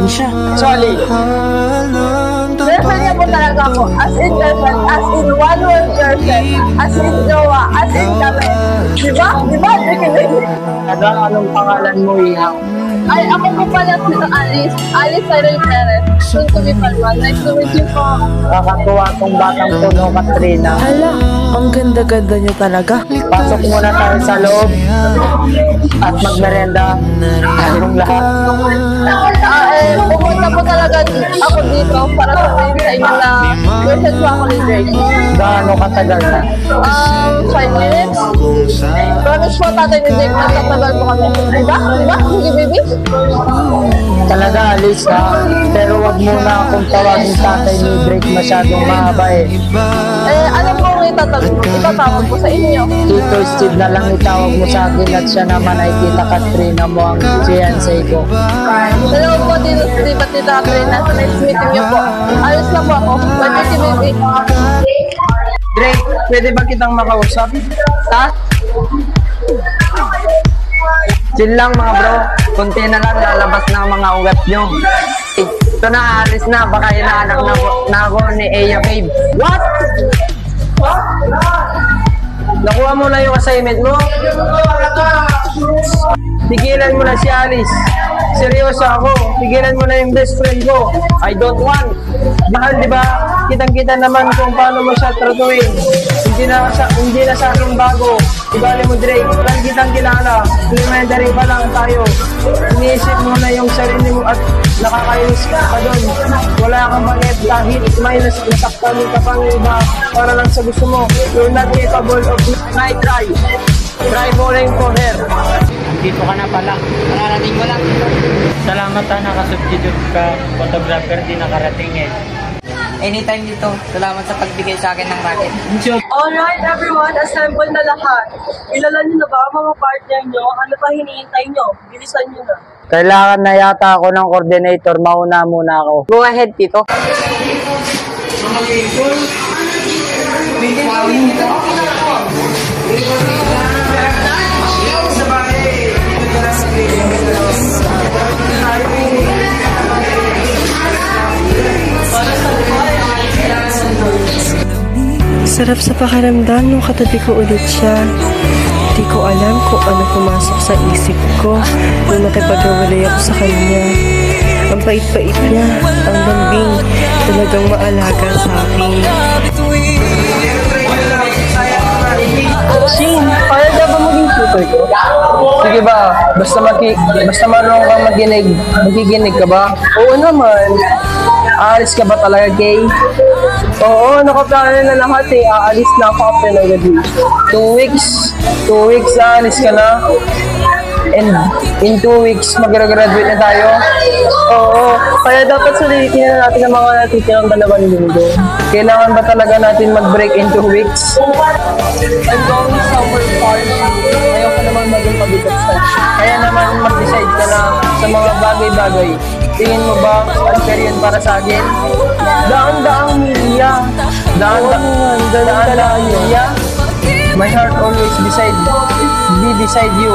din siya. Sorry. Girlfriend niya po talaga ako. As in girlfriend, as in one word girlfriend, as in jowa, as in kami. Diba? Diba? Anong pangalan mo, Iha? Ay, ako po pala si Alice. Alice Cyril Perez. Soon to be Palman. Nice to meet you po. Kakatuwa tong batang to, no, Katrina. Hala, ang ganda-ganda niya talaga. Pasok muna tayo sa loob at magmerenda tayong lahat. Pumunta po talaga ako dito para sabihin sa inyo na girlfriend po ako ni Drake. Gaano katagal na? 5 minutes. Promise po tatay ni Drake na tatagal po kami. Diba? Diba? Sige, baby? Talaga, Alice, ha? Pero wag muna akong tawagin tatay ni Drake, masyadong mahaba eh. Ano po itatawag po sa inyo? Tito Steve na lang itawag mo sa akin at siya naman ay Tita Katrina mo ang fiancé ko. Hello po, Tito Steve at Tita Katrina. Sa next meeting niyo po. Ayos na po ako. Pwede si baby. Drake, pwede ba kitang makausap? Ha? Chill lang mga bro. Kunti na lang, lalabas na ang mga ugat nyo. Ito na, alis na. Baka hinahanap na ako ni Eya Babe. What? Nakuha mo na yung assignment mo? Tigilan mo na si Alice. Seryoso ako. Tigilan mo na yung best friend ko. I don't want. Mahal, di ba? Kitang-kita naman kung paano mo siya tratuin. Hindi na sa akin bago. Ibali mo, Drake. Lang kitang kilala. Elementary pa lang tayo. Iniisip mo na yung sarili mo at nakakainis ka pa doon. Wala kang maliit kahit may nasaktan ka pang iba para lang sa gusto mo. You're not capable of night try. Try falling for her. Dito ka na pala. Nakarating mo lang. Salamat ha, nakasubstitute ka. Photographer, di nakarating eh. Anytime dito. Salamat sa pagbigay sa akin ng racket. Alright everyone, assemble na lahat. Kilala niyo na ba ang mga partner niyo? Ano pa hinihintay niyo? Bilisan niyo na. Kailangan na yata ako ng coordinator. Mauna muna ako. Go ahead, Tito. Sarap sa pakiramdam nung katabi ko ulit siya. Di ko alam kung ano pumasok sa isip ko nung nakipag-awalay ako sa kanya. Ang pait-pait niya, ang lambing, talagang maalaga sa akin. Shane, kaya na ba maging tutor ko? Sige ba, basta marunong kang magiginig ka ba? Oo naman. Aalis ka ba talaga, Kay? Oo, nakaplano na lahat eh. Aalis na ako after ng gabi. 2 weeks. 2 weeks, aalis ka na. And in 2 weeks, mag-graduate na tayo. Oo, kaya dapat sulitin na natin ang mga natitirang 2 linggo. Kailangan ba talaga natin mag-break in 2 weeks? I'm going somewhere far. Ayaw ka naman maging pabigat sa. Kaya naman mag-decide ka na sa mga bagay-bagay. Tingin mo ba unfair yun para sa akin? Daan-daang Mia. Daan-daang Mia. My heart always be beside you.